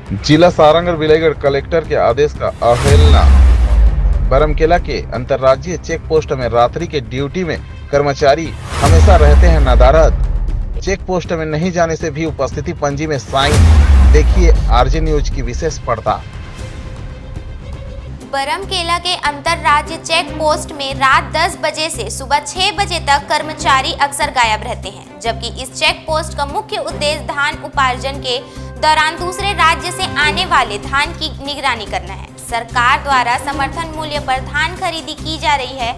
जिला सारंग और विलायगढ़ कलेक्टर के आदेश का अवहेलना। बरमकेला के अंतर्राज्यीय चेक पोस्ट में रात्रि के ड्यूटी में कर्मचारी हमेशा रहते हैं नदारद। चेक पोस्ट में नहीं जाने से भी उपस्थिति पंजी में साइन। देखिए आरजे न्यूज की विशेष पड़ताल। बरमकेला के अंतर्राज्य चेक पोस्ट में रात 10 बजे से सुबह 6 बजे तक कर्मचारी अक्सर गायब रहते हैं, जबकि इस चेक पोस्ट का मुख्य उद्देश्य धान उपार्जन के दौरान दूसरे राज्य से आने वाले धान की निगरानी करना है। सरकार द्वारा समर्थन मूल्य पर धान खरीदी की जा रही है।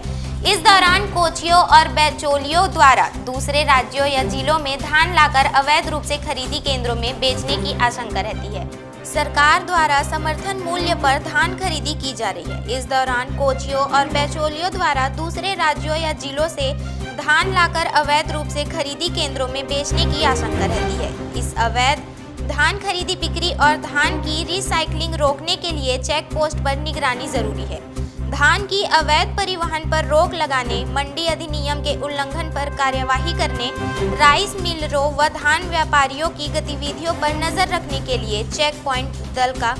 इस दौरान कोचियों और बिचौलियों द्वारा दूसरे राज्यों या जिलों में धान लाकर अवैध रूप से खरीदी केंद्रों में बेचने की आशंका रहती है। सरकार द्वारा समर्थन मूल्य पर धान खरीदी की जा रही है। इस दौरान कोचियों और बिचौलियों द्वारा दूसरे राज्यों या जिलों से धान लाकर अवैध रूप से खरीदी केंद्रों में बेचने की आशंका रहती है। इस अवैध धान खरीदी बिक्री और धान की रिसाइकलिंग रोकने के लिए चेक पोस्ट पर निगरानी जरूरी है। धान की अवैध परिवहन पर रोक लगाने, मंडी अधिनियम के उल्लंघन पर कार्यवाही करने, राइस मिलरों व धान व्यापारियों की गतिविधियों पर नजर रखने के लिए चेक पॉइंट दल का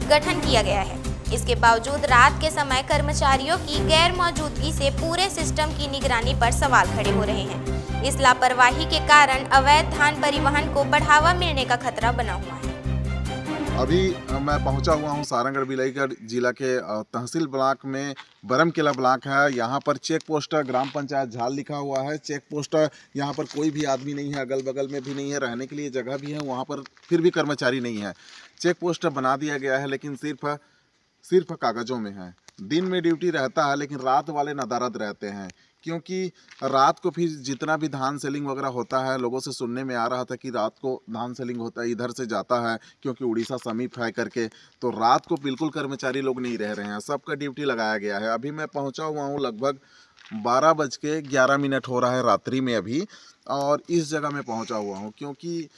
गठन किया गया है। इसके बावजूद रात के समय कर्मचारियों की गैर मौजूदगी से पूरे सिस्टम की निगरानी पर सवाल खड़े हो रहे हैं। इस लापरवाही के कारण अवैध धान परिवहन को बढ़ावा मिलने का खतरा बना हुआ है। अभी मैं पहुंचा हुआ हूं सारंगढ़ विलायगढ़ जिला के तहसील ब्लॉक में बरमकेला ब्लॉक है। यहां पर चेक पोस्ट ग्राम पंचायत झाल लिखा हुआ है। चेक पोस्ट यहां पर कोई भी आदमी नहीं है, अगल बगल में भी नहीं है, रहने के लिए जगह भी है वहां पर, फिर भी कर्मचारी नहीं है। चेक पोस्ट बना दिया गया है लेकिन सिर्फ कागज़ों में है। दिन में ड्यूटी रहता है लेकिन रात वाले नदारद रहते हैं, क्योंकि रात को फिर जितना भी धान सेलिंग वगैरह होता है, लोगों से सुनने में आ रहा था कि रात को धान सेलिंग होता है, इधर से जाता है क्योंकि उड़ीसा समीप है करके, तो रात को बिल्कुल कर्मचारी लोग नहीं रह रहे हैं, सबका ड्यूटी लगाया गया है। अभी मैं पहुंचा हुआ हूं, लगभग 12:11 हो रहा है रात्रि में अभी, और इस जगह में पहुंचा हुआ हूं क्योंकि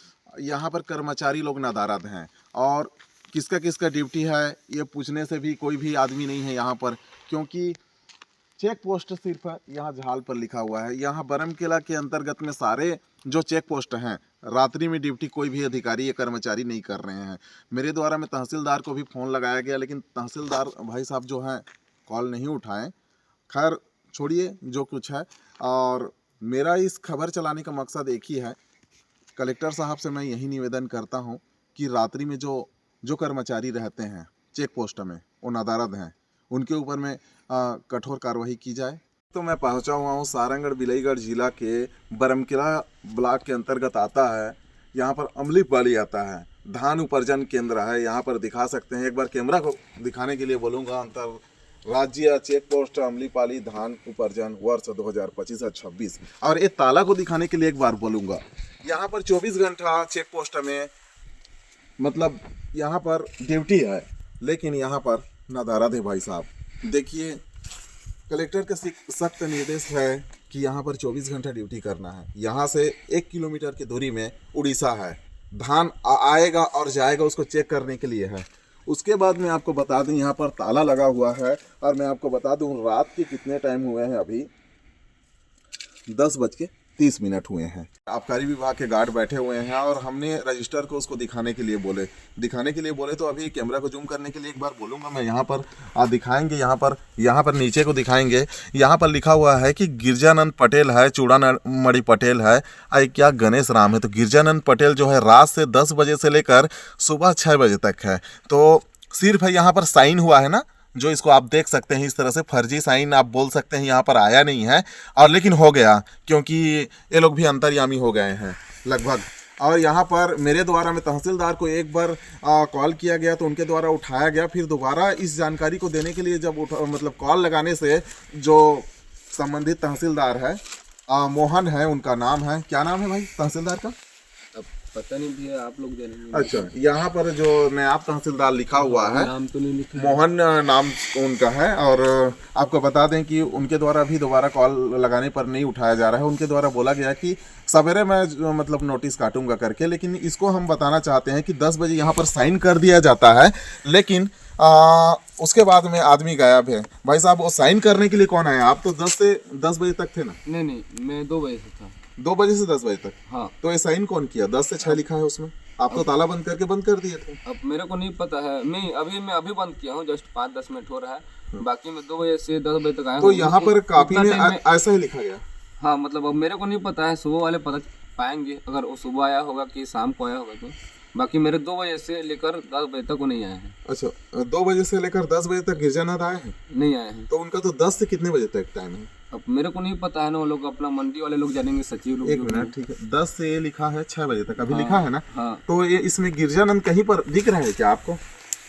यहाँ पर कर्मचारी लोग नदारद हैं और किसका किसका ड्यूटी है ये पूछने से भी कोई भी आदमी नहीं है यहाँ पर, क्योंकि चेक पोस्ट सिर्फ यहाँ झाल पर लिखा हुआ है। यहाँ बरमकेला के अंतर्गत में सारे जो चेक पोस्ट हैं, रात्रि में ड्यूटी कोई भी अधिकारी या कर्मचारी नहीं कर रहे हैं। मेरे द्वारा मैं तहसीलदार को भी फ़ोन लगाया गया लेकिन तहसीलदार भाई साहब जो हैं कॉल नहीं उठाएं। खैर छोड़िए जो कुछ है, और मेरा इस खबर चलाने का मकसद एक ही है। कलेक्टर साहब से मैं यही निवेदन करता हूँ कि रात्रि में जो कर्मचारी रहते हैं चेक पोस्ट में, वो नदारद हैं, उनके ऊपर में कठोर कार्रवाई की जाए। तो मैं पहुंचा हुआ हूं सारंगढ़ विलायगढ़ जिला के बरमकेला ब्लॉक के अंतर्गत आता है। यहां पर अमलीपाली आता है, धान उपार्जन केंद्र है। यहां पर दिखा सकते हैं, एक बार कैमरा को दिखाने के लिए बोलूँगा। अंतर्राज्यीय चेक पोस्ट अमलीपाली धान उपार्जन वर्ष 2025-26, और ये ताला को दिखाने के लिए एक बार बोलूँगा। यहाँ पर 24 घंटा चेक पोस्ट में मतलब यहाँ पर ड्यूटी है, लेकिन यहाँ पर नदारद है भाई साहब। देखिए कलेक्टर का सख्त निर्देश है कि यहाँ पर 24 घंटा ड्यूटी करना है। यहाँ से 1 किलोमीटर की दूरी में उड़ीसा है, धान आएगा और जाएगा, उसको चेक करने के लिए है। उसके बाद मैं आपको बता दूं यहाँ पर ताला लगा हुआ है, और मैं आपको बता दूं रात के कितने टाइम हुए हैं। अभी 10:30 हुए हैं। आबकारी विभाग के गार्ड बैठे हुए हैं और हमने रजिस्टर को उसको दिखाने के लिए बोले तो अभी कैमरा को जूम करने के लिए एक बार बोलूँगा मैं। यहाँ पर दिखाएंगे, यहाँ पर नीचे को दिखाएंगे। यहाँ पर लिखा हुआ है कि गिरजानंद पटेल है, चूड़ामणि पटेल है, क्या गणेश राम है। तो गिरजानंद पटेल जो है रात से 10 बजे से लेकर सुबह 6 बजे तक है। तो सिर्फ यहाँ पर साइन हुआ है ना, जो इसको आप देख सकते हैं, इस तरह से फर्जी साइन आप बोल सकते हैं, यहाँ पर आया नहीं है, और लेकिन हो गया क्योंकि ये लोग भी अंतर्यामी हो गए हैं लगभग। और यहाँ पर मेरे द्वारा मैं तहसीलदार को एक बार कॉल किया गया तो उनके द्वारा उठाया गया। फिर दोबारा इस जानकारी को देने के लिए जब मतलब कॉल लगाने से जो संबंधित तहसीलदार है, मोहन है उनका नाम है। क्या नाम है भाई तहसीलदार का? पता नहीं भैया, आप लोग जानेंगे। अच्छा, यहाँ पर जो नायब तहसीलदार लिखा हुआ है, नाम तो नहीं लिखा, मोहन नाम उनका है। और आपको बता दें कि उनके द्वारा भी दोबारा कॉल लगाने पर नहीं उठाया जा रहा है। उनके द्वारा बोला गया कि सवेरे मैं मतलब नोटिस काटूंगा करके, लेकिन इसको हम बताना चाहते हैं कि 10 बजे यहाँ पर साइन कर दिया जाता है, लेकिन उसके बाद में आदमी गायब है। भाई साहब वो साइन करने के लिए कौन आया? आप तो 10 बजे तक थे ना? नहीं, मैं 2 बजे से था। 2 बजे से 10 बजे तक? हाँ। तो ये साइन कौन किया? 10 से 6 लिखा है उसमें। आप तो ताला बंद करके बंद कर दिए थे। अब मेरे को नहीं पता है, मैं अभी बंद किया हूँ, जस्ट 5-10 मिनट हो रहा है। बाकी मैं 2 बजे से 10 बजे तक आया तो हूँ। यहाँ पर काफी में उतना टाइम ऐसा ही लिखा गया। हाँ मतलब अब मेरे को नहीं पता है, सुबह वाले पता पाएंगे अगर वो सुबह आया होगा कि शाम को आया होगा तो। बाकी मेरे 2 बजे से लेकर 10 बजे तक वो नहीं आए हैं। अच्छा, 2 बजे से लेकर 10 बजे तक गिरजानाथ आए हैं? नहीं आए हैं। तो उनका तो 10 से कितने बजे तक टाइम है? अब मेरे को नहीं पता है ना, वो लोग अपना मंडी वाले लोग जानेंगे, सचिव लोग। एक मिनट, ठीक है, 10 से ये लिखा है 6 बजे तक अभी लिखा है ना? हाँ। तो ये इसमें गिरजानंद कहीं पर दिख रहा है क्या आपको?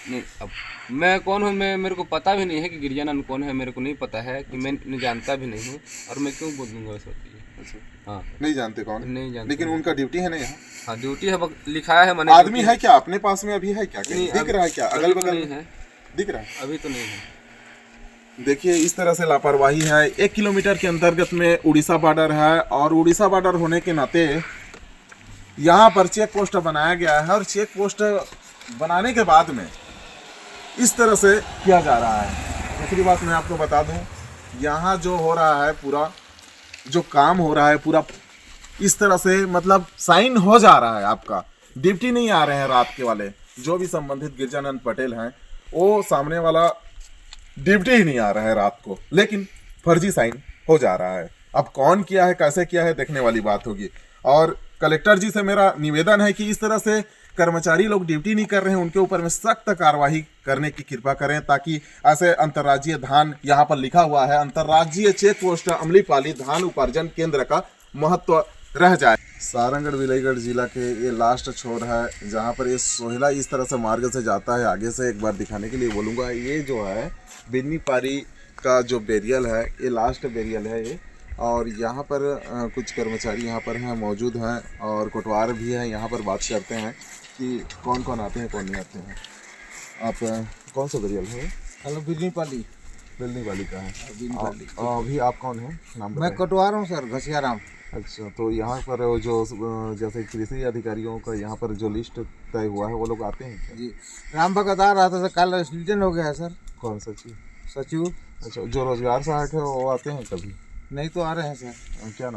नहीं, अब मैं कौन हूँ, मैं मेरे को पता भी नहीं है कि गिरजानंद कौन है, मेरे को नहीं पता है कि मैं जानता भी नहीं हूँ, और मैं क्यों बोल दूंगा इस वक्त। अच्छा, हाँ नहीं जानते कौन है? नहीं जानते। लेकिन उनका ड्यूटी है ना यहाँ? हाँ ड्यूटी है, लिखा है मैंने। आदमी है क्या अपने पास में अभी है क्या? नहीं, दिख रहा है क्या अभी अगल तो बगल नहीं में? है, दिख रहा है? अभी तो नहीं है। देखिए इस तरह से लापरवाही है। 1 किलोमीटर के अंतर्गत में उड़ीसा बॉर्डर है, और उड़ीसा बॉर्डर होने के नाते यहाँ पर चेक पोस्ट बनाया गया है, और चेक पोस्ट बनाने के बाद में इस तरह से किया जा रहा है। दूसरी बात मैं आपको बता दूं, यहाँ जो हो रहा है पूरा जो काम हो रहा है पूरा इस तरह से मतलब साइन हो जा रहा है, आपका ड्यूटी नहीं आ रहे हैं रात के वाले, जो भी संबंधित गिरजानंद पटेल हैं वो सामने वाला ड्यूटी ही नहीं आ रहा है रात को, लेकिन फर्जी साइन हो जा रहा है। अब कौन किया है कैसे किया है देखने वाली बात होगी। और कलेक्टर जी से मेरा निवेदन है कि इस तरह से कर्मचारी लोग ड्यूटी नहीं कर रहे हैं, उनके ऊपर में सख्त कार्रवाई करने की कृपा करें, ताकि ऐसे अंतर्राज्यीय धान, यहाँ पर लिखा हुआ है अंतर्राज्यीय चेक पोस्ट अमलीपाली धान उपार्जन केंद्र का महत्व रह जाए। सारंगढ़ विलयगढ़ जिला के ये लास्ट छोर है, जहाँ पर ये सोहला इस तरह से मार्ग से जाता है। आगे से एक बार दिखाने के लिए बोलूँगा, ये जो है बिन्नी पारी का जो बेरियल है, ये लास्ट बेरियल है ये। और यहाँ पर कुछ कर्मचारी यहाँ पर हैं, मौजूद हैं, और कोटवार भी हैं। यहाँ पर बात करते हैं कि कौन कौन आते हैं कौन नहीं आते हैं। आप कौन सा बेरियल है? हेलो, बिल्ली पाली वाली का है। वाली। अभी आप कौन हैं? नाम मैं बताएं। कटवार हूँ सर, घसियाराम। अच्छा, तो यहाँ पर वो जो जैसे कृषि अधिकारियों का यहाँ पर जो लिस्ट तय हुआ है वो लोग आते हैं क्या? जी, राम भगत आ रहा था सर, कल एक्सीडेंट हो गया है सर। कौन सा चीज? सचिव अच्छा, जो रोजगार सहायक है वो आते हैं कभी? नहीं तो आ रहे हैं सर। क्या